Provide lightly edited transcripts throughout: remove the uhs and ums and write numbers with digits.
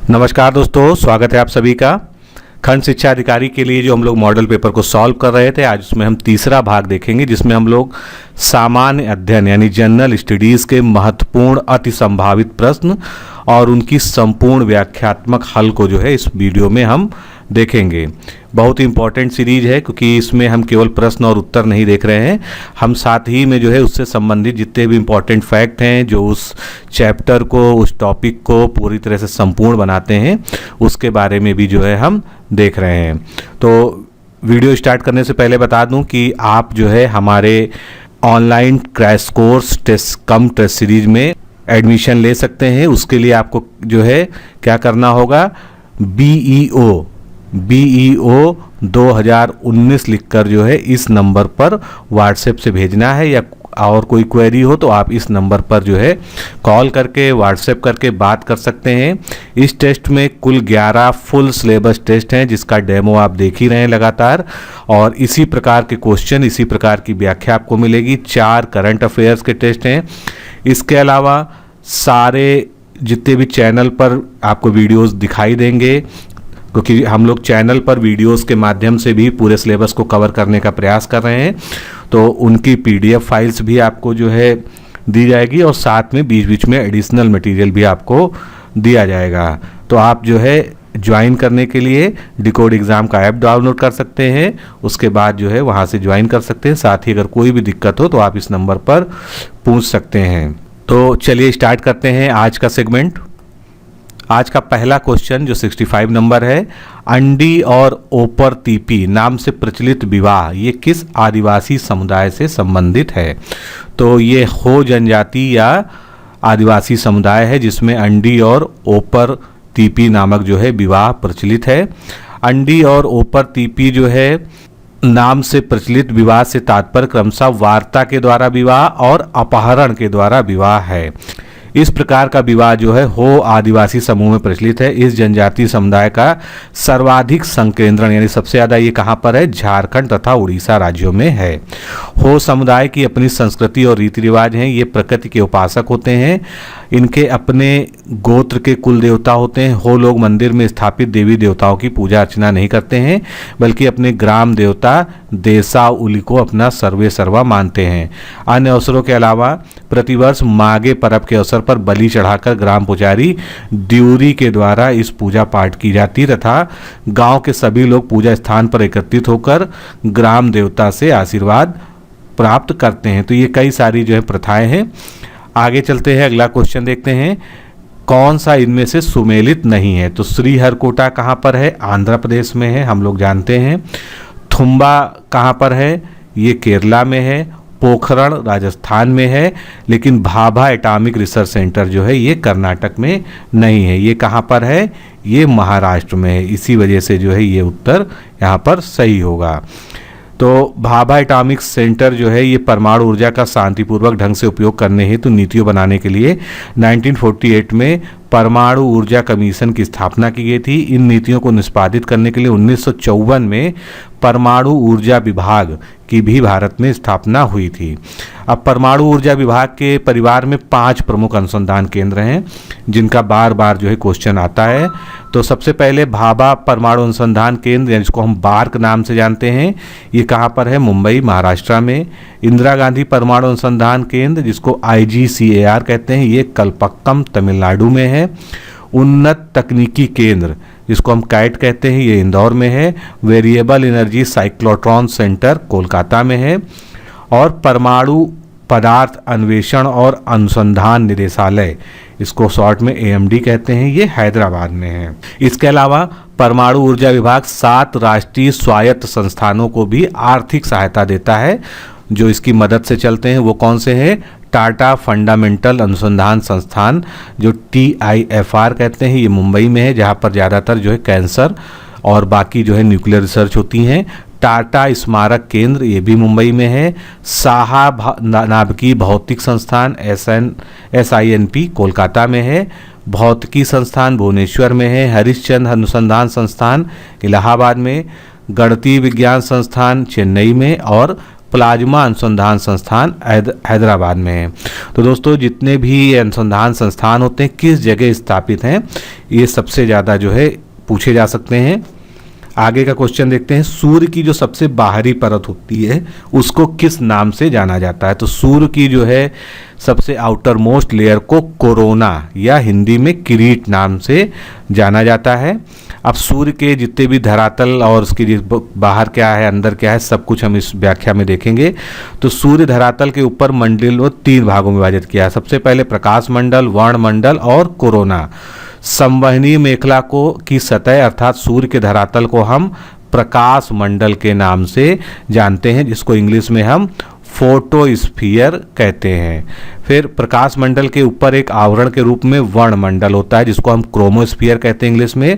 नमस्कार दोस्तों, स्वागत है आप सभी का। खंड शिक्षा अधिकारी के लिए जो हम लोग मॉडल पेपर को सॉल्व कर रहे थे, आज उसमें हम तीसरा भाग देखेंगे, जिसमें हम लोग सामान्य अध्ययन यानी जनरल स्टडीज़ के महत्वपूर्ण अति संभावित प्रश्न और उनकी संपूर्ण व्याख्यात्मक हल को जो है इस वीडियो में हम देखेंगे। बहुत ही इंपॉर्टेंट सीरीज है, क्योंकि इसमें हम केवल प्रश्न और उत्तर नहीं देख रहे हैं, हम साथ ही में जो है उससे संबंधित जितने भी इंपॉर्टेंट फैक्ट हैं जो उस चैप्टर को, उस टॉपिक को पूरी तरह से संपूर्ण बनाते हैं, उसके बारे में भी जो है हम देख रहे हैं। तो वीडियो स्टार्ट करने से पहले बता दूं कि आप जो है हमारे online crash course test series में एडमिशन ले सकते हैं। उसके लिए आपको जो है क्या करना होगा, BEO 2019 लिखकर जो है इस नंबर पर व्हाट्सएप से भेजना है, या और कोई क्वेरी हो तो आप इस नंबर पर जो है कॉल करके, व्हाट्सएप करके बात कर सकते हैं। इस टेस्ट में कुल 11 फुल सिलेबस टेस्ट हैं, जिसका डेमो आप देख ही रहे हैं लगातार, और इसी प्रकार के क्वेश्चन, इसी प्रकार की व्याख्या आपको मिलेगी। 4 करंट अफेयर्स के टेस्ट हैं। इसके अलावा सारे जितने भी चैनल पर आपको वीडियोस दिखाई देंगे, क्योंकि हम लोग चैनल पर वीडियोस के माध्यम से भी पूरे सिलेबस को कवर करने का प्रयास कर रहे हैं, तो उनकी PDF फाइल्स भी आपको जो है दी जाएगी, और साथ में बीच बीच में एडिशनल मटेरियल भी आपको दिया जाएगा। तो आप जो है ज्वाइन करने के लिए डिकोड एग्ज़ाम का ऐप डाउनलोड कर सकते हैं, उसके बाद जो है वहाँ से ज्वाइन कर सकते हैं। साथ ही अगर कोई भी दिक्कत हो तो आप इस नंबर पर पूछ सकते हैं। तो चलिए स्टार्ट करते हैं आज का सेगमेंट। आज का पहला क्वेश्चन जो 65 नंबर है, अंडी और ओपर तीपी नाम से प्रचलित विवाह ये किस आदिवासी समुदाय से संबंधित है? तो ये हो जनजाति या आदिवासी समुदाय है जिसमें अंडी और ओपर तीपी नामक जो है विवाह प्रचलित है। अंडी और ओपर तीपी जो है नाम से प्रचलित विवाह से तात्पर्य क्रमशः वार्ता के द्वारा विवाह और अपहरण के द्वारा विवाह है। इस प्रकार का विवाह जो है हो आदिवासी समूह में प्रचलित है। इस जनजातीय समुदाय का सर्वाधिक संकेंद्रण यानी सबसे ज़्यादा ये कहाँ पर है, झारखंड तथा उड़ीसा राज्यों में है। हो समुदाय की अपनी संस्कृति और रीति रिवाज हैं। ये प्रकृति के उपासक होते हैं। इनके अपने गोत्र के कुल देवता होते हैं। हो लोग मंदिर में स्थापित देवी देवताओं की पूजा अर्चना नहीं करते हैं, बल्कि अपने ग्राम देवता देसा उली को अपना सर्वे सर्वा मानते हैं। अन्य अवसरों के अलावा प्रतिवर्ष माघे पर्व के अवसर पर बलि चढ़ाकर ग्राम पुजारी ड्यूरी के द्वारा इस पूजा पाठ की जाती, तथा गांव के सभी लोग पूजा स्थान पर एकत्रित होकर ग्राम देवता से आशीर्वाद प्राप्त करते हैं। तो ये कई सारी जो है प्रथाएं हैं। आगे चलते हैं, अगला क्वेश्चन देखते हैं। कौन सा इनमें से सुमेलित नहीं है? तो श्रीहरिकोटा कहाँ पर है? आंध्र प्रदेश में है, हम लोग जानते हैं। थुम्बा कहाँ पर है? ये केरला में है। पोखरण राजस्थान में है, लेकिन भाभा एटॉमिक रिसर्च सेंटर जो है ये कर्नाटक में नहीं है। ये कहाँ पर है? ये महाराष्ट्र में है। इसी वजह से जो है ये उत्तर यहाँ पर सही होगा। तो भाभा एटॉमिक सेंटर जो है ये परमाणु ऊर्जा का शांतिपूर्वक ढंग से उपयोग करने हेतु नीतियों बनाने के लिए 1948 में परमाणु ऊर्जा कमीशन की स्थापना की गई थी। इन नीतियों को निष्पादित करने के लिए 1954 में परमाणु ऊर्जा विभाग की भी भारत में स्थापना हुई थी। अब परमाणु ऊर्जा विभाग के परिवार में 5 प्रमुख अनुसंधान केंद्र हैं, जिनका बार बार जो है क्वेश्चन आता है। तो सबसे पहले भाभा परमाणु अनुसंधान केंद्र, जिसको हम बार्क नाम से जानते हैं, ये कहाँ पर है? मुंबई महाराष्ट्र में। इंदिरा गांधी परमाणु अनुसंधान केंद्र, जिसको IGCAR कहते हैं, ये कलपक्कम तमिलनाडु में है। उन्नत तकनीकी केंद्र, जिसको हम कैट कहते हैं, ये इंदौर में है। Variable energy cyclotron centre Kolkata में है। और परमाणु पदार्थ अन्वेषण और अनुसंधान निदेशालय, इसको शॉर्ट में AMD कहते हैं, ये हैदराबाद में है। इसके अलावा परमाणु ऊर्जा विभाग 7 राष्ट्रीय स्वायत्त संस्थानों को भी आर्थिक सहायता देता है, जो इसकी मदद से चलते हैं। वो कौन से हैं? टाटा फंडामेंटल अनुसंधान संस्थान, जो TIFR कहते हैं, ये मुंबई में है, जहाँ पर ज़्यादातर जो है कैंसर और बाकी जो है न्यूक्लियर रिसर्च होती हैं। टाटा स्मारक केंद्र, ये भी मुंबई में है। साहा नाभिकीय भौतिक संस्थान SINP कोलकाता में है। भौतिकी संस्थान भुवनेश्वर में है। हरिश्चंद्र अनुसंधान संस्थान इलाहाबाद में। गणितीय विज्ञान संस्थान चेन्नई में। और प्लाज्मा अनुसंधान संस्थान हैदराबाद में है। तो दोस्तों जितने भी अनुसंधान संस्थान होते हैं किस जगह स्थापित हैं, ये सबसे ज़्यादा जो है पूछे जा सकते हैं। आगे का क्वेश्चन देखते हैं, सूर्य की जो सबसे बाहरी परत होती है उसको किस नाम से जाना जाता है। तो सूर्य की जो है सबसे आउटर मोस्ट लेयर को कोरोना या हिंदी में किरीट नाम से जाना जाता है। अब सूर्य के जितने भी धरातल और उसके बाहर क्या है अंदर क्या है सब कुछ हम इस व्याख्या में देखेंगे। तो सूर्य धरातल के ऊपर मंडल को 3 भागों में विभाजित किया है। सबसे पहले प्रकाश मंडल, वर्ण मंडल और कोरोना। संवहनी मेखला को की सतह अर्थात सूर्य के धरातल को हम प्रकाश मंडल के नाम से जानते हैं, जिसको इंग्लिश में हम फोटोस्फीयर कहते हैं। फिर प्रकाश मंडल के ऊपर एक आवरण के रूप में वर्ण मंडल होता है, जिसको हम क्रोमोस्फीयर कहते हैं इंग्लिश में,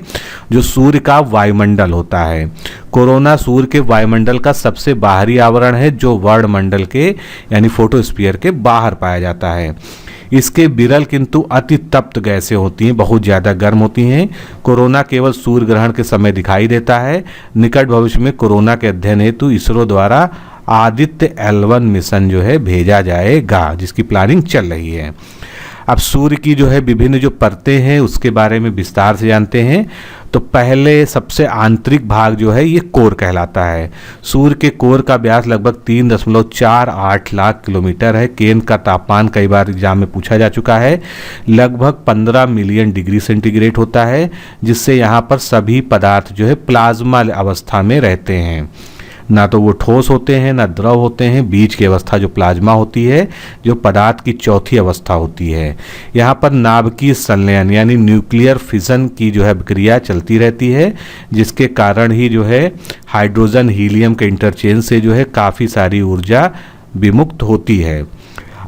जो सूर्य का वायुमंडल होता है। कोरोना सूर्य के वायुमंडल का सबसे बाहरी आवरण है, जो वर्ण मंडल के यानी फोटोस्फीयर के बाहर पाया जाता है। इसके विरल किंतु अति तप्त गैसें होती हैं, बहुत ज़्यादा गर्म होती हैं। कोरोना केवल सूर्य ग्रहण के समय दिखाई देता है। निकट भविष्य में कोरोना के अध्ययन हेतु इसरो द्वारा आदित्य L1 मिशन जो है भेजा जाएगा, जिसकी प्लानिंग चल रही है। अब सूर्य की जो है विभिन्न जो परतें हैं उसके बारे में विस्तार से जानते हैं। तो पहले सबसे आंतरिक भाग जो है ये कोर कहलाता है। सूर्य के कोर का व्यास लगभग 3.48 लाख किलोमीटर है। केंद्र का तापमान कई बार एग्जाम में पूछा जा चुका है, लगभग 15 मिलियन डिग्री सेंटीग्रेड होता है, जिससे यहाँ पर सभी पदार्थ जो है प्लाज्मा अवस्था में रहते हैं। ना तो वो ठोस होते हैं ना द्रव होते हैं, बीच की अवस्था जो प्लाज्मा होती है, जो पदार्थ की चौथी अवस्था होती है। यहाँ पर नाभिकीय संलयन यानी न्यूक्लियर फिशन की जो है क्रिया चलती रहती है, जिसके कारण ही जो है हाइड्रोजन हीलियम के इंटरचेंज से जो है काफ़ी सारी ऊर्जा विमुक्त होती है।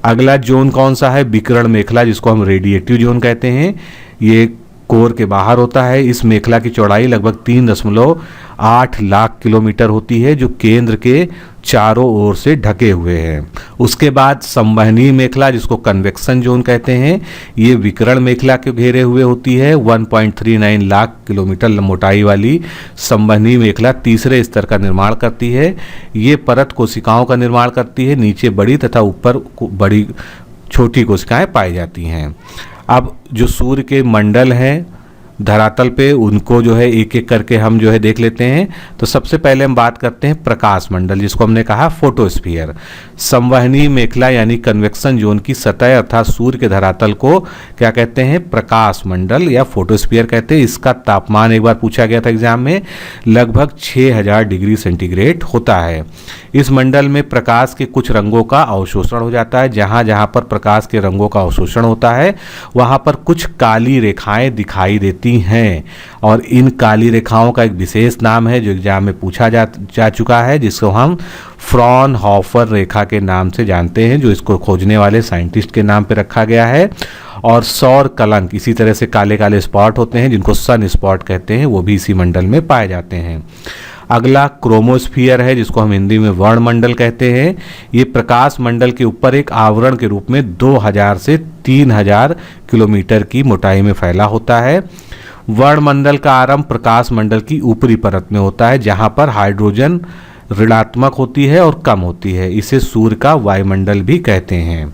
अगला जोन कौन सा है, विकिरण मेखला, जिसको हम रेडिएटिव जोन कहते हैं। ये कोर के बाहर होता है। इस मेखला की चौड़ाई लगभग 3.8 लाख किलोमीटर होती है, जो केंद्र के चारों ओर से ढके हुए हैं। उसके बाद संवहनी मेखला, जिसको कन्वेक्शन जोन कहते हैं, ये विकिरण मेखला के घेरे हुए होती है। 1.39 लाख किलोमीटर मोटाई वाली संवहनी मेखला तीसरे स्तर का निर्माण करती है। ये परत कोशिकाओं का निर्माण करती है, नीचे बड़ी तथा ऊपर बड़ी छोटी कोशिकाएं पाई जाती हैं। अब जो सूर्य के मंडल हैं धरातल पे, उनको जो है एक एक करके हम जो है देख लेते हैं। तो सबसे पहले हम बात करते हैं प्रकाश मंडल, जिसको हमने कहा फोटोस्फीयर। संवहनी मेखला यानी कन्वेक्शन जोन की सतह अर्थात सूर्य के धरातल को क्या कहते हैं, प्रकाश मंडल या फोटोस्फीयर कहते हैं। इसका तापमान एक बार पूछा गया था एग्जाम में, लगभग 6000 डिग्री सेंटीग्रेड होता है। इस मंडल में प्रकाश के कुछ रंगों का अवशोषण हो जाता है। जहाँ जहाँ पर प्रकाश के रंगों का अवशोषण होता है वहाँ पर कुछ काली रेखाएं दिखाई देती हैं, और इन काली रेखाओं का एक विशेष नाम है जो एग्जाम में पूछा जा चुका है, जिसको हम फ्रॉनहोफर रेखा के नाम से जानते हैं, जो इसको खोजने वाले साइंटिस्ट के नाम पे रखा गया है। और सौर कलंक, इसी तरह से काले काले स्पॉट होते हैं जिनको सन स्पॉट कहते हैं, वो भी इसी मंडल में पाए जाते हैं। अगला क्रोमोस्फीयर है, जिसको हम हिंदी में वर्ण मंडल कहते हैं। ये प्रकाश मंडल के ऊपर एक आवरण के रूप में 2000 से 3000 किलोमीटर की मोटाई में फैला होता है। वर्ण मंडल का आरंभ प्रकाश मंडल की ऊपरी परत में होता है, जहां पर हाइड्रोजन ऋणात्मक होती है और कम होती है। इसे सूर्य का वायुमंडल भी कहते हैं।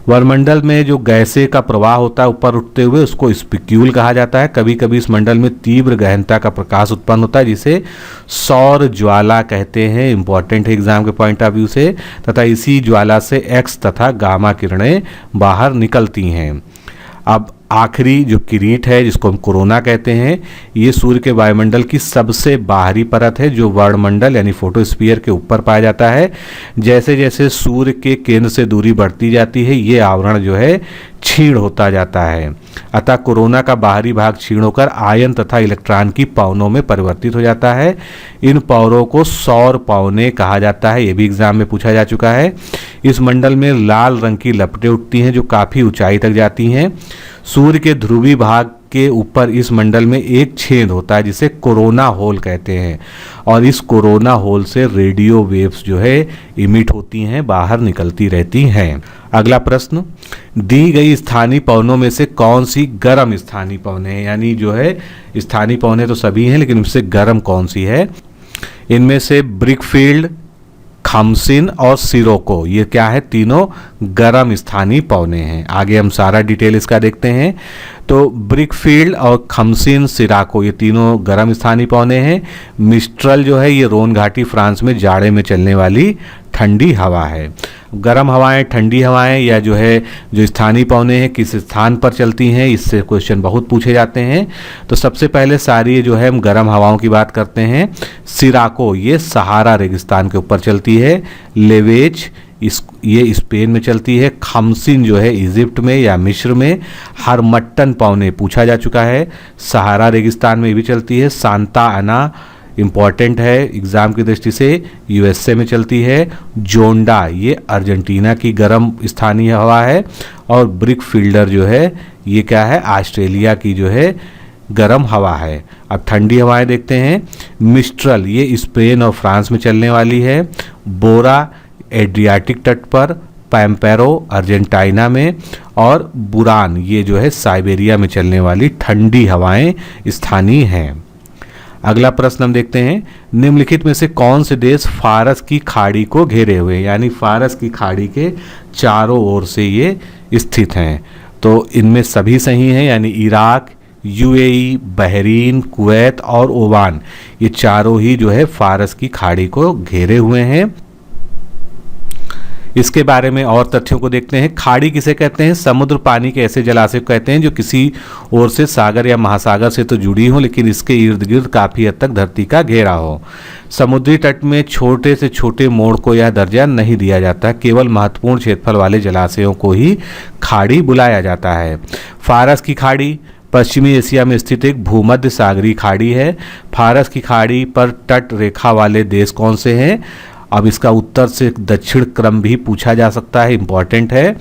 वरमंडल में जो गैसें का प्रवाह होता है ऊपर उठते हुए, उसको स्पिक्यूल कहा जाता है। कभी कभी इस मंडल में तीव्र गहनता का प्रकाश उत्पन्न होता है, जिसे सौर ज्वाला कहते हैं। इंपॉर्टेंट है एग्जाम के पॉइंट ऑफ व्यू से। तथा इसी ज्वाला से एक्स तथा गामा किरणें बाहर निकलती हैं। अब आखिरी जो किरीट है, जिसको हम कोरोना कहते हैं, ये सूर्य के वायुमंडल की सबसे बाहरी परत है, जो वर्णमंडल यानी फोटोस्फीयर के ऊपर पाया जाता है। जैसे जैसे सूर्य के केंद्र से दूरी बढ़ती जाती है, ये आवरण जो है क्षीण होता जाता है। अतः कोरोना का बाहरी भाग क्षीण होकर आयन तथा इलेक्ट्रॉन की पवनों में परिवर्तित हो जाता है। इन पवनों को सौर पवनें कहा जाता है, ये भी एग्जाम में पूछा जा चुका है। इस मंडल में लाल रंग की लपटें उठती हैं, जो काफ़ी ऊंचाई तक जाती हैं। सूर्य के ध्रुवीय भाग के ऊपर इस मंडल में एक छेद होता है, जिसे कोरोना होल कहते हैं, और इस कोरोना होल से रेडियो वेव्स जो है इमिट होती हैं, बाहर निकलती रहती हैं। अगला प्रश्न, दी गई स्थानीय पवनों में से कौन सी गर्म स्थानीय पवनें हैं? यानी जो है स्थानीय पवनें तो सभी हैं, लेकिन उनसे गर्म कौन सी है? इनमें से ब्रिकफील्ड, खमसिन और सिरोको, ये क्या है, तीनों गर्म स्थानीय पौने हैं। आगे हम सारा डिटेल इसका देखते हैं। तो ब्रिकफील्ड और खमसिन सिराको ये तीनों गर्म स्थानीय पौने हैं। मिस्ट्रल जो है ये रोन घाटी फ्रांस में जाड़े में चलने वाली ठंडी हवा है। गर्म हवाएं, ठंडी हवाएं या जो है जो स्थानीय पौने हैं किस स्थान पर चलती हैं, इससे क्वेश्चन बहुत पूछे जाते हैं। तो सबसे पहले सारी जो है हम गर्म हवाओं की बात करते हैं। सिराको ये सहारा रेगिस्तान के ऊपर चलती है। लेवेज ये स्पेन में चलती है। खमसिन जो है इजिप्ट में या मिस्र में। हरमट्टन पौने पूछा जा चुका है, सहारा रेगिस्तान में भी चलती है। सांता आना इम्पॉर्टेंट है एग्ज़ाम की दृष्टि से, यूएसए में चलती है। जोंडा ये अर्जेंटीना की गर्म स्थानीय हवा है। और ब्रिकफील्डर जो है ये क्या है, ऑस्ट्रेलिया की जो है गर्म हवा है। अब ठंडी हवाएं देखते हैं। मिस्ट्रल ये स्पेन और फ्रांस में चलने वाली है। बोरा एड्रियाटिक तट पर। पैम्पेरो अर्जेंटीना में। और बुरान ये जो है साइबेरिया में चलने वाली ठंडी हवाएं स्थानीय हैं। अगला प्रश्न हम देखते हैं, निम्नलिखित में से कौन से देश फारस की खाड़ी को घेरे हुए हैं, यानी फारस की खाड़ी के चारों ओर से ये स्थित हैं। तो इनमें सभी सही हैं, यानी इराक, यूएई, बहरीन, कुवैत और ओमान ये चारों ही जो है फारस की खाड़ी को घेरे हुए हैं। इसके बारे में और तथ्यों को देखते हैं। खाड़ी किसे कहते हैं, समुद्र पानी के ऐसे जलाशय को कहते हैं जो किसी ओर से सागर या महासागर से तो जुड़ी हो लेकिन इसके इर्द गिर्द काफ़ी हद तक धरती का घेरा हो। समुद्री तट में छोटे से छोटे मोड़ को यह दर्जा नहीं दिया जाता, केवल महत्वपूर्ण क्षेत्रफल वाले जलाशयों को ही खाड़ी बुलाया जाता है। फारस की खाड़ी पश्चिमी एशिया में स्थित एक भूमध्य सागरीय खाड़ी है। फारस की खाड़ी पर तट रेखा वाले देश कौन से हैं? अब इसका उत्तर से दक्षिण क्रम भी पूछा जा सकता है, इम्पॉर्टेंट है।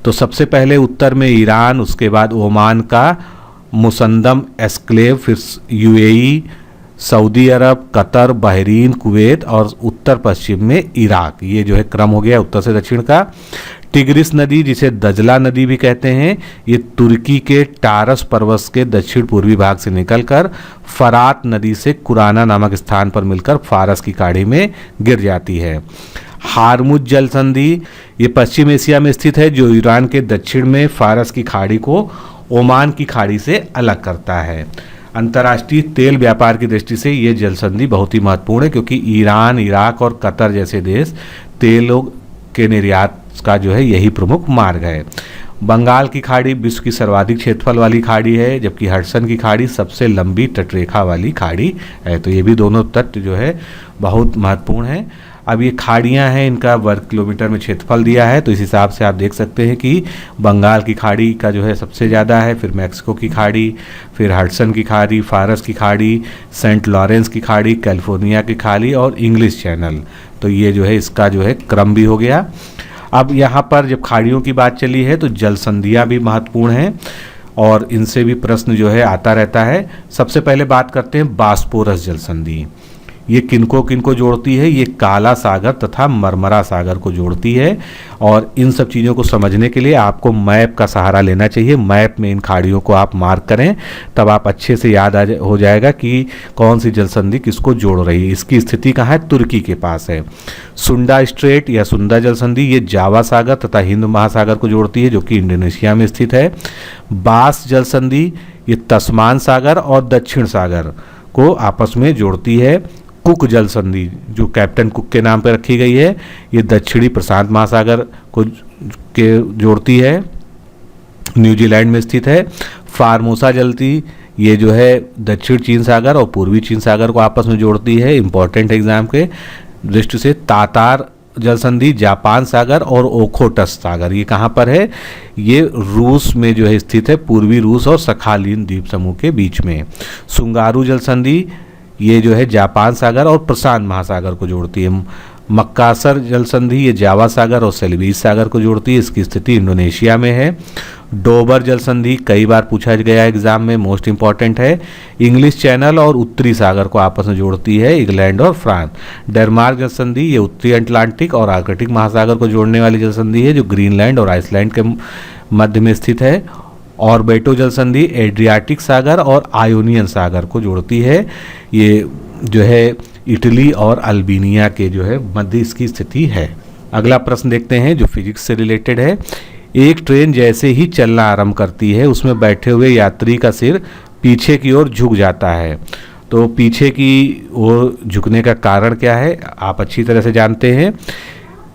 तो सबसे पहले उत्तर में ईरान, उसके बाद ओमान का मुसंदम एस्क्लेव, फिर यूएई, सऊदी अरब, कतर, बहरीन, कुवैत और उत्तर पश्चिम में इराक। ये जो है क्रम हो गया उत्तर से दक्षिण का। टिग्रिस नदी जिसे दजला नदी भी कहते हैं, ये तुर्की के टारस पर्वत के दक्षिण पूर्वी भाग से निकलकर फरात नदी से कुराना नामक स्थान पर मिलकर फारस की खाड़ी में गिर जाती है। हार्मुज जल संधि ये पश्चिम एशिया में स्थित है जो ईरान के दक्षिण में फारस की खाड़ी को ओमान की खाड़ी से अलग करता है। अंतर्राष्ट्रीय तेल व्यापार की दृष्टि से ये जल संधि बहुत ही महत्वपूर्ण है क्योंकि ईरान, इराक और कतर जैसे देश तेलों के निर्यात का जो है यही प्रमुख मार्ग है। बंगाल की खाड़ी विश्व की सर्वाधिक क्षेत्रफल वाली खाड़ी है जबकि हडसन की खाड़ी सबसे लंबी तटरेखा वाली खाड़ी है। तो ये भी दोनों तट जो है बहुत महत्वपूर्ण है। अब ये खाड़ियाँ हैं, इनका वर्ग किलोमीटर में क्षेत्रफल दिया है तो इस हिसाब से आप देख सकते हैं कि बंगाल की खाड़ी का जो है सबसे ज़्यादा है, फिर मैक्सिको की खाड़ी, फिर हडसन की खाड़ी, फारस की खाड़ी, सेंट लॉरेंस की खाड़ी, कैलिफोर्निया की खाड़ी और इंग्लिश चैनल। तो ये जो है इसका जो है क्रम भी हो गया। अब यहाँ पर जब खाड़ियों की बात चली है तो जल संधियाँ भी महत्वपूर्ण हैं और इनसे भी प्रश्न जो है आता रहता है। सबसे पहले बात करते हैं बास्पोरस जल संधि। ये किनको जोड़ती है? ये काला सागर तथा मरमरा सागर को जोड़ती है और इन सब चीज़ों को समझने के लिए आपको मैप का सहारा लेना चाहिए। मैप में इन खाड़ियों को आप मार्क करें तब आप अच्छे से याद हो जाएगा कि कौन सी जल संधि किसको जोड़ रही है। इसकी स्थिति कहाँ है? तुर्की के पास है। सुंडा स्ट्रेट या सुंदा जल संधि ये जावा सागर तथा हिंद महासागर को जोड़ती है जो कि इंडोनेशिया में स्थित है। बास जल संधि ये तस्मान सागर और दक्षिण सागर को आपस में जोड़ती है। कुक जल संधि जो कैप्टन कुक के नाम पर रखी गई है ये दक्षिणी प्रशांत महासागर को के जोड़ती है, न्यूजीलैंड में स्थित है। फार्मोसा जल संधि ये जो है दक्षिण चीन सागर और पूर्वी चीन सागर को आपस में जोड़ती है, इंपॉर्टेंट एग्जाम के दृष्टि से। तातार जल संधि जापान सागर और ओखोटस सागर ये कहाँ पर है? ये रूस में जो है स्थित है, पूर्वी रूस और सखालिन द्वीप समूह के बीच में। सुंगारू जल संधि ये जो है जापान सागर और प्रशांत महासागर को जोड़ती है। मक्कासर जल संधि ये जावा सागर और सेल्विस सागर को जोड़ती है, इसकी स्थिति इंडोनेशिया में है। डोबर जल संधि कई बार पूछा गया एग्जाम में, मोस्ट इंपॉर्टेंट है। इंग्लिश चैनल और उत्तरी सागर को आपस में जोड़ती है, इंग्लैंड और फ्रांस। डेनमार्क जल संधि ये उत्तरी अटलांटिक और आर्कटिक महासागर को जोड़ने वाली जल संधि है जो ग्रीनलैंड और आइसलैंड के मध्य में स्थित है। ऑर्बिटो जल संधि एड्रियाटिक सागर और आयोनियन सागर को जोड़ती है। ये जो है इटली और अल्बानिया के जो है मध्य इसकी स्थिति है। अगला प्रश्न देखते हैं जो फिजिक्स से रिलेटेड है। एक ट्रेन जैसे ही चलना आरंभ करती है उसमें बैठे हुए यात्री का सिर पीछे की ओर झुक जाता है। तो पीछे की ओर झुकने का कारण क्या है आप अच्छी तरह से जानते हैं,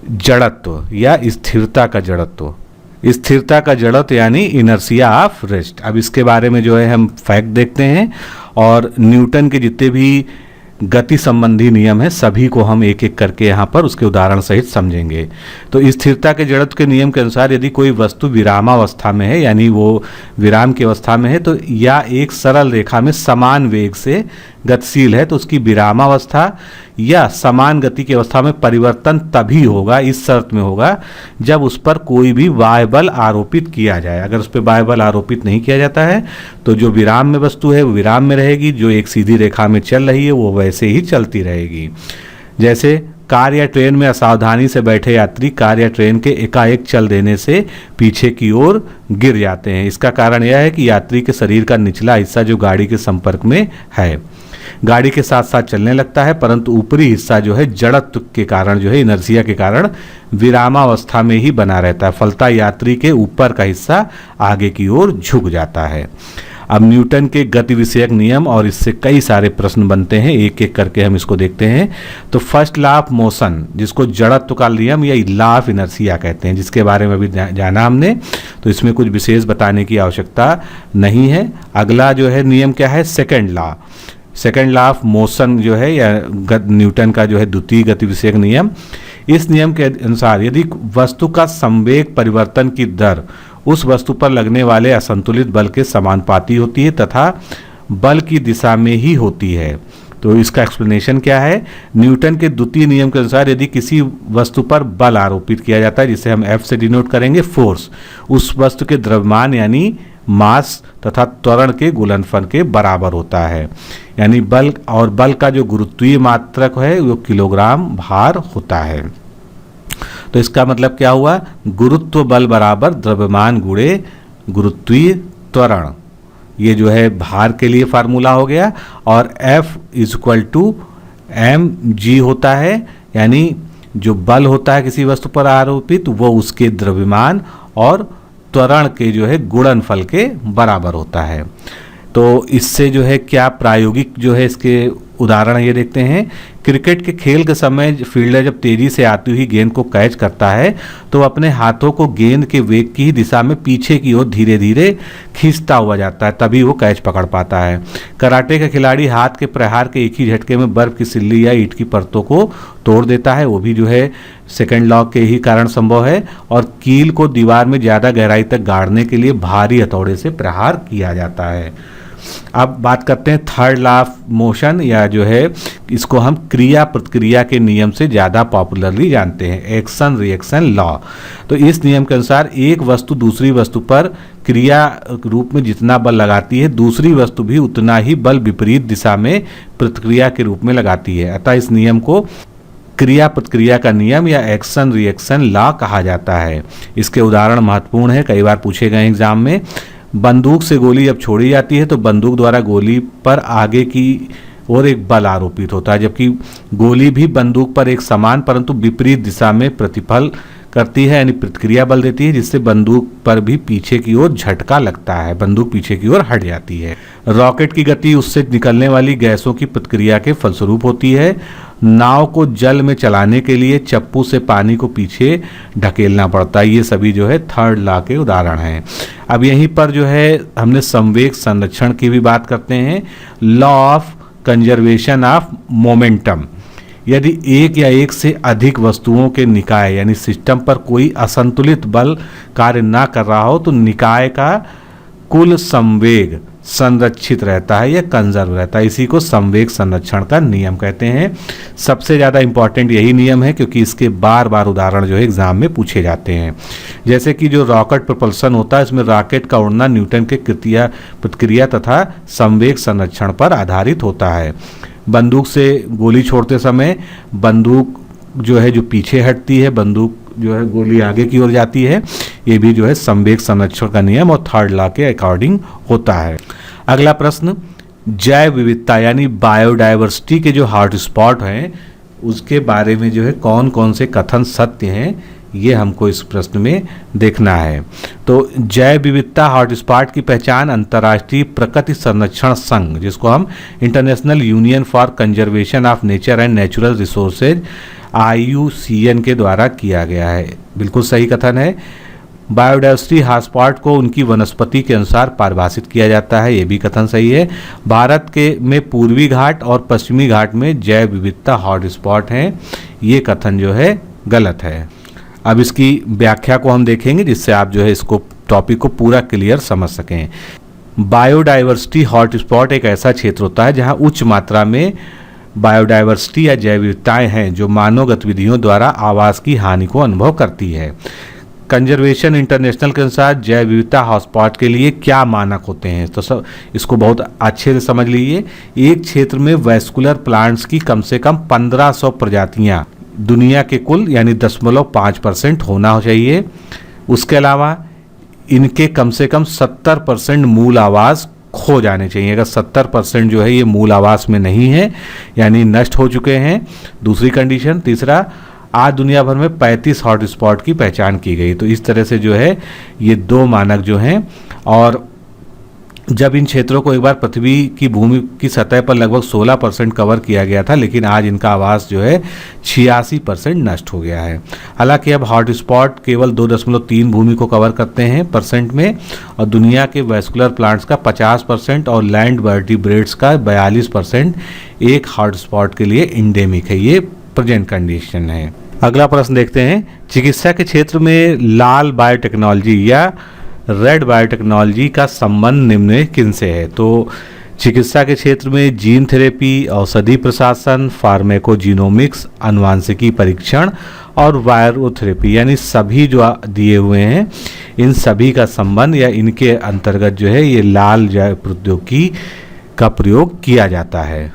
जड़त्व या स्थिरता का जड़त्व। स्थिरता का जड़त्व यानी इनर्शिया ऑफ रेस्ट। अब इसके बारे में जो है हम फैक्ट देखते हैं और न्यूटन के जितने भी गति संबंधी नियम है सभी को हम एक एक करके यहाँ पर उसके उदाहरण सहित समझेंगे। तो स्थिरता के जड़त्व के नियम के अनुसार यदि कोई वस्तु विरामावस्था में है यानी वो विराम की अवस्था में है तो या एक सरल रेखा में समान वेग से गतिशील है तो उसकी विरामावस्था या समान गति की अवस्था में परिवर्तन तभी होगा, इस शर्त में होगा जब उस पर कोई भी बाह्य बल आरोपित किया जाए। अगर उस पर बाह्य बल आरोपित नहीं किया जाता है तो जो विराम में वस्तु है वो विराम में रहेगी, जो एक सीधी रेखा में चल रही है वो वैसे ही चलती रहेगी। जैसे कार या ट्रेन में असावधानी से बैठे यात्री कार या ट्रेन के एकाएक चल देने से पीछे की ओर गिर जाते हैं। इसका कारण यह है कि यात्री के शरीर का निचला हिस्सा जो गाड़ी के संपर्क में है गाड़ी के साथ साथ चलने लगता है, परंतु ऊपरी हिस्सा जो है जड़त्व के कारण जो है इनर्शिया के कारण विरामावस्था में ही बना रहता है। फलतः यात्री के ऊपर का हिस्सा आगे की ओर झुक जाता है। अब न्यूटन के गति विषयक नियम और इससे कई सारे प्रश्न बनते हैं, एक एक करके हम इसको देखते हैं। तो फर्स्ट लॉ ऑफ मोशन जिसको जड़त्व का नियम या लॉ ऑफ इनर्शिया कहते हैं, जिसके बारे में अभी जाना हमने, तो इसमें कुछ विशेष बताने की आवश्यकता नहीं है। अगला जो है नियम क्या है, सेकेंड लॉ ऑफ मोशन जो है या न्यूटन का जो है द्वितीय गति विषयक नियम। इस नियम के अनुसार यदि वस्तु का संवेग परिवर्तन की दर उस वस्तु पर लगने वाले असंतुलित बल के समानुपाती होती है तथा बल की दिशा में ही होती है। तो इसका एक्सप्लेनेशन क्या है, न्यूटन के द्वितीय नियम के अनुसार यदि किसी वस्तु पर बल आरोपित किया जाता है जिसे हम F से डिनोट करेंगे फोर्स, उस वस्तु के द्रव्यमान यानी मास तथा त्वरण के गुणनफल के बराबर होता है। यानी बल और बल का जो गुरुत्वीय मात्रक है वो किलोग्राम भार होता है। तो इसका मतलब क्या हुआ, गुरुत्व बल बराबर द्रव्यमान गुणे गुरुत्वीय त्वरण, ये जो है भार के लिए फार्मूला हो गया। और F = mg होता है, यानी जो बल होता है किसी वस्तु पर आरोपित वो उसके द्रव्यमान और त्वरण के जो है गुणनफल के बराबर होता है। तो इससे जो है क्या प्रायोगिक जो है इसके उदाहरण ये देखते हैं। क्रिकेट के खेल के समय फील्डर जब तेजी से आती हुई गेंद को कैच करता है तो अपने हाथों को गेंद के वेग की दिशा में पीछे की ओर धीरे धीरे खींचता हुआ जाता है, तभी वो कैच पकड़ पाता है। कराटे का खिलाड़ी हाथ के प्रहार के एक ही झटके में बर्फ की सिल्ली या ईंट की परतों को तोड़ देता है, वो भी जो है सेकंड लॉ के ही कारण संभव है। और कील को दीवार में ज़्यादा गहराई तक गाड़ने के लिए भारी हथौड़े से प्रहार किया जाता है। अब बात करते हैं थर्ड लॉ ऑफ मोशन, या जो है इसको हम क्रिया प्रतिक्रिया के नियम से ज़्यादा पॉपुलरली जानते हैं, एक्शन रिएक्शन लॉ। तो इस नियम के अनुसार एक वस्तु दूसरी वस्तु पर क्रिया रूप में जितना बल लगाती है दूसरी वस्तु भी उतना ही बल विपरीत दिशा में प्रतिक्रिया के रूप में लगाती है। अतः इस नियम को क्रिया प्रतिक्रिया का नियम या एक्शन रिएक्शन लॉ कहा जाता है। इसके उदाहरण महत्वपूर्ण है, कई बार पूछे गए एग्जाम में। बंदूक से गोली जब छोड़ी जाती है तो बंदूक द्वारा गोली पर आगे की ओर एक बल आरोपित होता है, जबकि गोली भी बंदूक पर एक समान परंतु विपरीत दिशा में प्रतिफल करती है, यानी प्रतिक्रिया बल देती है, जिससे बंदूक पर भी पीछे की ओर झटका लगता है, बंदूक पीछे की ओर हट जाती है। रॉकेट की गति उससे निकलने वाली गैसों की प्रतिक्रिया के फलस्वरूप होती है। नाव को जल में चलाने के लिए चप्पू से पानी को पीछे ढकेलना पड़ता है। ये सभी जो है थर्ड लॉ के उदाहरण हैं। अब यहीं पर जो है हमने संवेग संरक्षण की भी बात करते हैं, law of conservation of momentum. यदि एक या एक से अधिक वस्तुओं के निकाय यानी सिस्टम पर कोई असंतुलित बल कार्य ना कर रहा हो तो निकाय का कुल संवेग संरक्षित रहता है या कंजर्व रहता है। इसी को संवेग संरक्षण का नियम कहते हैं। सबसे ज़्यादा इंपॉर्टेंट यही नियम है क्योंकि इसके बार बार उदाहरण जो है एग्जाम में पूछे जाते हैं। जैसे कि जो रॉकेट प्रपल्सन होता है इसमें रॉकेट का उड़ना न्यूटन के प्रतिक्रिया तथा संवेग संरक्षण पर आधारित होता है। बंदूक से गोली छोड़ते समय बंदूक जो है जो पीछे हटती है, बंदूक जो है गोली आगे की ओर जाती है, ये भी जो है संवेग संरक्षण का नियम और थर्ड लॉ के अकॉर्डिंग होता है। अगला प्रश्न, जैव विविधता यानी बायोडाइवर्सिटी के जो हॉटस्पॉट हैं उसके बारे में जो है कौन कौन से कथन सत्य हैं, ये हमको इस प्रश्न में देखना है। तो जैव विविधता हॉटस्पॉट की पहचान अंतर्राष्ट्रीय प्रकृति संरक्षण संघ, जिसको हम international union for conservation of nature and natural resources IUCN के द्वारा किया गया है। बिल्कुल सही कथन है। बायोडाइवर्सिटी हॉटस्पॉट को उनकी वनस्पति के अनुसार परिभाषित किया जाता है, ये भी कथन सही है। भारत के में पूर्वी घाट और पश्चिमी घाट में जैव विविधता हॉटस्पॉट हैं, ये कथन जो है गलत है। अब इसकी व्याख्या को हम देखेंगे जिससे आप जो है इसको टॉपिक को पूरा क्लियर समझ सकें। बायोडाइवर्सिटी हॉटस्पॉट एक ऐसा क्षेत्र होता है जहां उच्च मात्रा में बायोडाइवर्सिटी या जैव विविधताएं हैं जो मानव गतिविधियों द्वारा आवास की हानि को अनुभव करती है। कंजर्वेशन इंटरनेशनल के अनुसार जैव विविधता हॉटस्पॉट के लिए क्या मानक होते हैं, तो सब इसको बहुत अच्छे से समझ लीजिए। एक क्षेत्र में वैस्कुलर प्लांट्स की कम से कम 1500 प्रजातियां दुनिया के कुल यानी 0.5% होना चाहिए। उसके अलावा इनके कम से कम 70% मूल आवास खो जाने चाहिए। अगर 70% जो है ये मूल आवास में नहीं है यानी नष्ट हो चुके हैं। दूसरी कंडीशन, तीसरा, आज दुनिया भर में 35 हॉटस्पॉट की पहचान की गई। तो इस तरह से जो है ये दो मानक जो हैं, और जब इन क्षेत्रों को एक बार पृथ्वी की भूमि की सतह पर लगभग 16% कवर किया गया था, लेकिन आज इनका आवास जो है 86% नष्ट हो गया है। हालांकि अब हॉटस्पॉट केवल 2.3 भूमि को कवर करते हैं परसेंट में, और दुनिया के वैस्कुलर प्लांट्स का 50% और लैंड वर्टिब्रेट्स का 42% एक हॉटस्पॉट के लिए इंडेमिक है। ये प्रेजेंट कंडीशन है। अगला प्रश्न देखते हैं। चिकित्सा के क्षेत्र में लाल बायोटेक्नोलॉजी या रेड बायोटेक्नोलॉजी का संबंध निम्न किनसे है? तो चिकित्सा के क्षेत्र में जीन थेरेपी, औषधि प्रशासन, फार्मेकोजीनोमिक्स, अनुवांशिकी परीक्षण और वायरोथेरेपी यानी सभी जो दिए हुए हैं, इन सभी का संबंध या इनके अंतर्गत जो है ये लाल जैव प्रौद्योगिकी का प्रयोग किया जाता है।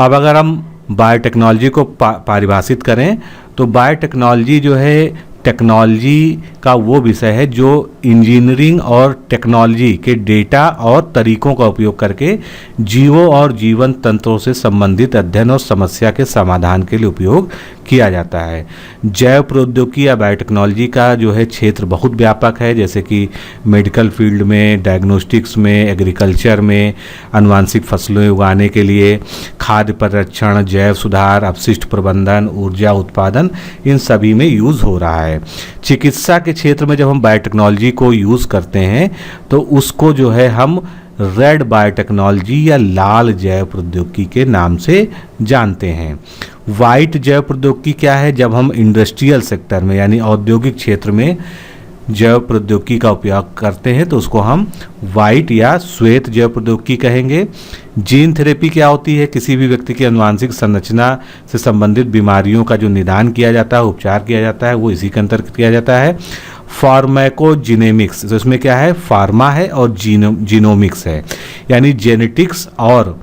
अब अगर हम बायोटेक्नोलॉजी को परिभाषित करें तो बायोटेक्नोलॉजी जो है टेक्नोलॉजी का वो विषय है जो इंजीनियरिंग और टेक्नोलॉजी के डेटा और तरीकों का उपयोग करके जीवों और जीवन तंत्रों से संबंधित अध्ययन और समस्या के समाधान के लिए उपयोग किया जाता है। जैव प्रौद्योगिकी या बायोटेक्नोलॉजी का जो है क्षेत्र बहुत व्यापक है, जैसे कि मेडिकल फील्ड में, डायग्नोस्टिक्स में, एग्रीकल्चर में, आनुवांशिक फसलें उगाने के लिए, खाद्य परिरक्षण, जैव सुधार, अपशिष्ट प्रबंधन, ऊर्जा उत्पादन, इन सभी में यूज़ हो रहा है। चिकित्सा के क्षेत्र में जब हम बायोटेक्नोलॉजी को यूज़ करते हैं तो उसको जो है हम रेड बायोटेक्नोलॉजी या लाल जैव प्रौद्योगिकी के नाम से जानते हैं। वाइट जैव प्रौद्योगिकी क्या है? जब हम इंडस्ट्रियल सेक्टर में यानी औद्योगिक क्षेत्र में जैव प्रौद्योगिकी का उपयोग करते हैं तो उसको हम वाइट या श्वेत जैव प्रौद्योगिकी कहेंगे। जीन थेरेपी क्या होती है? किसी भी व्यक्ति की अनुवांशिक संरचना से संबंधित बीमारियों का जो निदान किया जाता है, उपचार किया जाता है, वो इसी के अंतर्गत किया जाता है। फार्माकोजीनेमिक्स, तो इसमें क्या है? फार्मा है और जीनोमिक्स है, यानी जेनेटिक्स और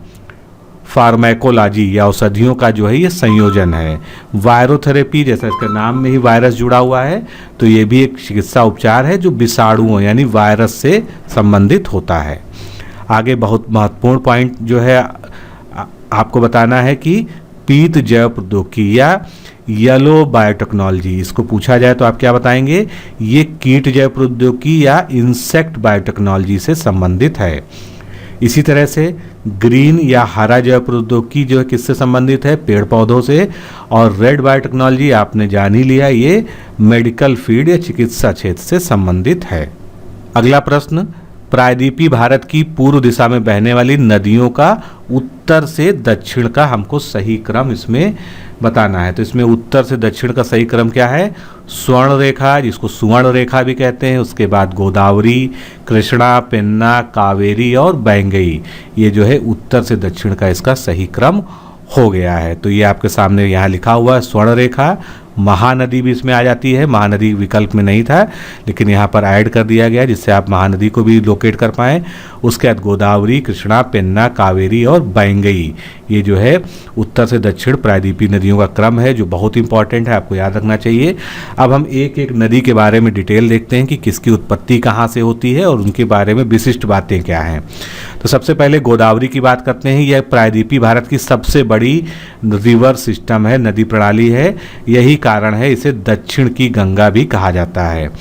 फार्माकोलॉजी या औषधियों का जो है ये संयोजन है। वायरोथेरेपी, जैसा इसके नाम में ही वायरस जुड़ा हुआ है, तो ये भी एक चिकित्सा उपचार है जो विषाणुओं यानी वायरस से संबंधित होता है। आगे बहुत महत्वपूर्ण पॉइंट जो है आपको बताना है कि पीत जैव प्रौद्योगिकी या येलो बायोटेक्नोलॉजी, इसको पूछा जाए तो आप क्या बताएंगे? ये कीट जैव प्रौद्योगिकी या इंसेक्ट बायोटेक्नोलॉजी से संबंधित है। इसी तरह से ग्रीन या हरा जैव प्रौद्योगिकी जो है किससे संबंधित है? पेड़ पौधों से। और रेड बायोटेक्नोलॉजी आपने जान ही लिया, ये मेडिकल फील्ड या चिकित्सा क्षेत्र से संबंधित है। अगला प्रश्न, प्रायद्वीपीय भारत की पूर्व दिशा में बहने वाली नदियों का उत्तर से दक्षिण का हमको सही क्रम इसमें बताना है। तो इसमें उत्तर से दक्षिण का सही क्रम क्या है? स्वर्ण रेखा, जिसको सुवर्ण रेखा भी कहते हैं, उसके बाद गोदावरी, कृष्णा, पेन्ना, कावेरी और बैंगई, ये जो है उत्तर से दक्षिण का इसका सही क्रम हो गया है। तो ये आपके सामने यहाँ लिखा हुआ है स्वर्ण रेखा। महानदी भी इसमें आ जाती है, महानदी विकल्प में नहीं था लेकिन यहाँ पर ऐड कर दिया गया जिससे आप महानदी को भी लोकेट कर पाएँ। उसके बाद गोदावरी, कृष्णा, पेन्ना, कावेरी और बैंगई, ये जो है उत्तर से दक्षिण प्रायद्वीपीय नदियों का क्रम है जो बहुत इंपॉर्टेंट है, आपको याद रखना चाहिए। अब हम एक एक नदी के बारे में डिटेल देखते हैं कि किसकी उत्पत्ति कहाँ से होती है और उनके बारे में विशिष्ट बातें क्या हैं। तो सबसे पहले गोदावरी की बात करते हैं। यह प्रायद्वीपीय भारत की सबसे बड़ी रिवर सिस्टम है, नदी प्रणाली है। यही कारण है इसे दक्षिण की गंगा भी कहा जाता है।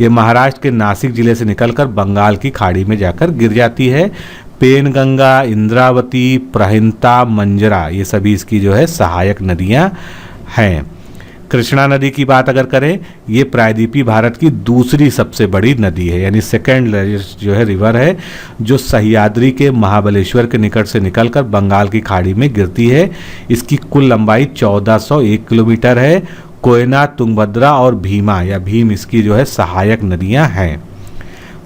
ये महाराष्ट्र के नासिक जिले से निकलकर बंगाल की खाड़ी में जाकर गिर जाती है। पेनगंगा, इंद्रावती, प्रहिंता, मंजरा, ये सभी इसकी जो है सहायक नदियां हैं। कृष्णा नदी की बात अगर करें, ये प्रायद्वीपीय भारत की दूसरी सबसे बड़ी नदी है, यानी सेकेंड लार्जेस्ट जो है रिवर है, जो सह्याद्री के महाबलेश्वर के निकट से निकलकर बंगाल की खाड़ी में गिरती है। इसकी कुल लंबाई 1401 किलोमीटर है। कोयना, तुंगभद्रा और भीमा या भीम इसकी जो है सहायक नदियां हैं।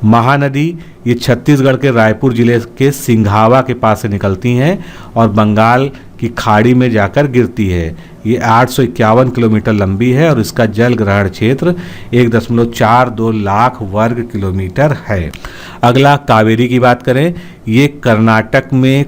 महानदी ये छत्तीसगढ़ के रायपुर जिले के सिंघावा के पास से निकलती हैं और बंगाल की खाड़ी में जाकर गिरती है। ये 851 किलोमीटर लंबी है और इसका जल ग्रहण क्षेत्र 1.42 लाख वर्ग किलोमीटर है। अगला कावेरी की बात करें, ये कर्नाटक में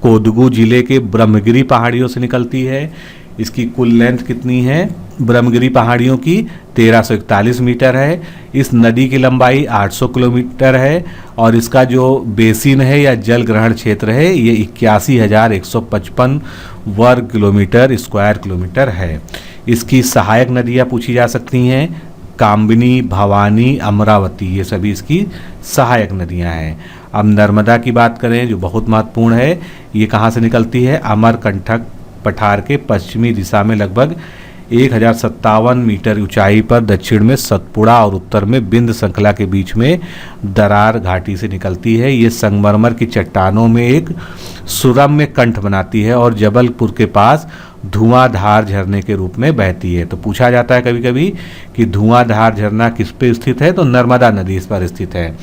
कोडगु जिले के ब्रह्मगिरी पहाड़ियों से निकलती है। इसकी कुल लेंथ कितनी है ब्रह्मगिरी पहाड़ियों की? 1341 मीटर है। इस नदी की लंबाई 800 किलोमीटर है और इसका जो बेसिन है या जल ग्रहण क्षेत्र है ये 81,155 वर्ग किलोमीटर स्क्वायर किलोमीटर है। इसकी सहायक नदियाँ पूछी जा सकती हैं, कामबिनी, भवानी, अमरावती, ये सभी इसकी सहायक नदियाँ हैं। अब नर्मदा की बात करें जो बहुत महत्वपूर्ण है, ये कहाँ से निकलती है? अमरकंटक पठार के पश्चिमी दिशा में लगभग 1057 मीटर ऊंचाई पर दक्षिण में सतपुड़ा और उत्तर में बिंद श्रृंखला के बीच में दरार घाटी से निकलती है। ये संगमरमर की चट्टानों में एक सुरम्य कंठ बनाती है और जबलपुर के पास धुआंधार झरने के रूप में बहती है। तो पूछा जाता है कभी कभी कि धुआंधार झरना किस पे स्थित है, तो नर्मदा नदी इस पर स्थित है।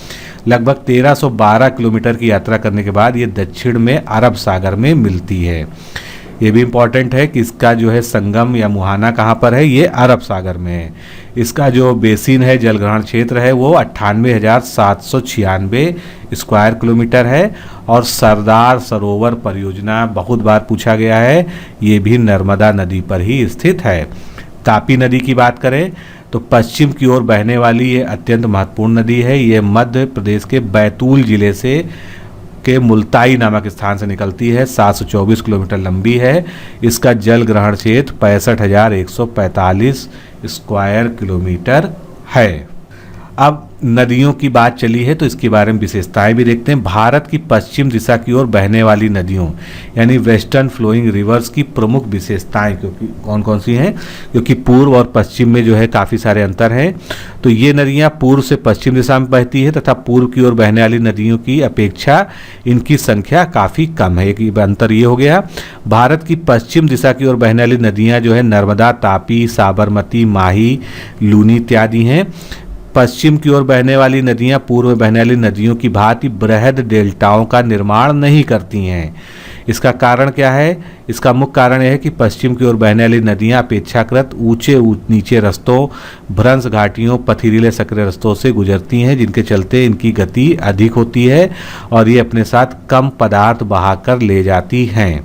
लगभग 1312 किलोमीटर की यात्रा करने के बाद ये दक्षिण में अरब सागर में मिलती है। ये भी इम्पॉर्टेंट है कि इसका जो है संगम या मुहाना कहाँ पर है? ये अरब सागर में है। इसका जो बेसिन है, जलग्रहण क्षेत्र है, वो 98,796 स्क्वायर किलोमीटर है। और सरदार सरोवर परियोजना बहुत बार पूछा गया है, ये भी नर्मदा नदी पर ही स्थित है। तापी नदी की बात करें तो पश्चिम की ओर बहने वाली ये अत्यंत महत्वपूर्ण नदी है। ये मध्य प्रदेश के बैतूल जिले से के मुल्ताई नामक स्थान से निकलती है। 724 किलोमीटर लंबी है। इसका जल ग्रहण क्षेत्र 65,145 स्क्वायर किलोमीटर है। अब नदियों की बात चली है तो इसके बारे में विशेषताएं भी देखते हैं। भारत की पश्चिम दिशा की ओर बहने वाली नदियों यानी वेस्टर्न फ्लोइंग रिवर्स की प्रमुख विशेषताएं क्योंकि कौन कौन सी हैं, क्योंकि पूर्व और पश्चिम में जो है काफ़ी सारे अंतर हैं। तो ये नदियां पूर्व से पश्चिम दिशा में बहती है तथा पूर्व की ओर बहने वाली नदियों की अपेक्षा इनकी संख्या काफ़ी कम है। एक अंतर ये हो गया। भारत की पश्चिम दिशा की ओर बहने वाली नदियाँ जो है नर्मदा, तापी, साबरमती, माही, लूनी इत्यादि हैं। पश्चिम की ओर बहने वाली नदियां पूर्व में बहने वाली नदियों की भांति बृहद डेल्टाओं का निर्माण नहीं करती हैं। इसका कारण क्या है? इसका मुख्य कारण यह है कि पश्चिम की ओर बहने वाली नदियां अपेक्षाकृत ऊंचे नीचे रस्तों, भ्रंश घाटियों, पथरीले सक्रिय रस्तों से गुजरती हैं, जिनके चलते इनकी गति अधिक होती है और ये अपने साथ कम पदार्थ बहाकर ले जाती हैं।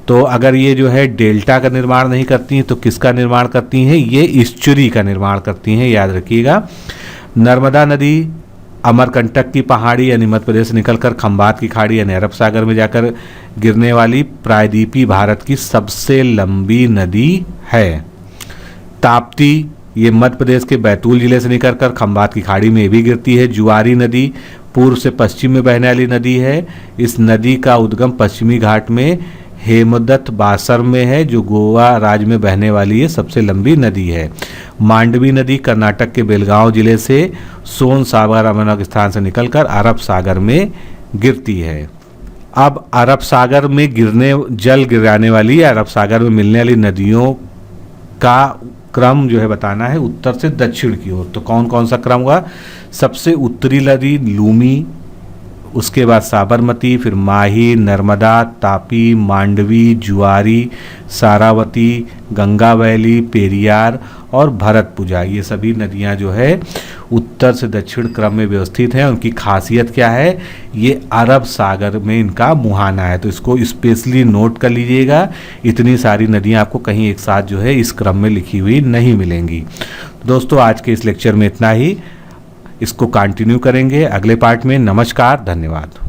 तो अगर ये जो है डेल्टा का निर्माण नहीं करती हैं तो किसका निर्माण करती हैं? ये ईस्चुरी का निर्माण करती हैं, याद रखिएगा। नर्मदा नदी अमरकंटक की पहाड़ी यानी मध्य प्रदेश से निकलकर खंबात की खाड़ी यानी अरब सागर में जाकर गिरने वाली प्रायद्वीपीय भारत की सबसे लंबी नदी है। ताप्ती ये मध्य प्रदेश के बैतूल जिले से निकलकर खंबात की खाड़ी में भी गिरती है। जुआरी नदी पूर्व से पश्चिम में बहने वाली नदी है। इस नदी का उद्गम पश्चिमी घाट में हेमदत्त बासर में है, जो गोवा राज्य में बहने वाली ये सबसे लंबी नदी है। मांडवी नदी कर्नाटक के बेलगांव जिले से सोन सागर नामक स्थान से निकलकर अरब सागर में गिरती है। अब अरब सागर में जल गिराने वाली अरब सागर में मिलने वाली नदियों का क्रम जो है बताना है उत्तर से दक्षिण की ओर। तो कौन कौन सा क्रम हुआ? सबसे उत्तरी नदी लूमी, उसके बाद साबरमती, फिर माही, नर्मदा, तापी, मांडवी, जुआरी, सारावती, गंगा वैली, पेरियार और भरतपुजा, ये सभी नदियां जो है उत्तर से दक्षिण क्रम में व्यवस्थित हैं। उनकी खासियत क्या है? ये अरब सागर में इनका मुहाना है, तो इसको स्पेशली नोट कर लीजिएगा। इतनी सारी नदियां आपको कहीं एक साथ जो है इस क्रम में लिखी हुई नहीं मिलेंगी। दोस्तों आज के इस लेक्चर में इतना ही, इसको कंटिन्यू करेंगे अगले पार्ट में। नमस्कार, धन्यवाद।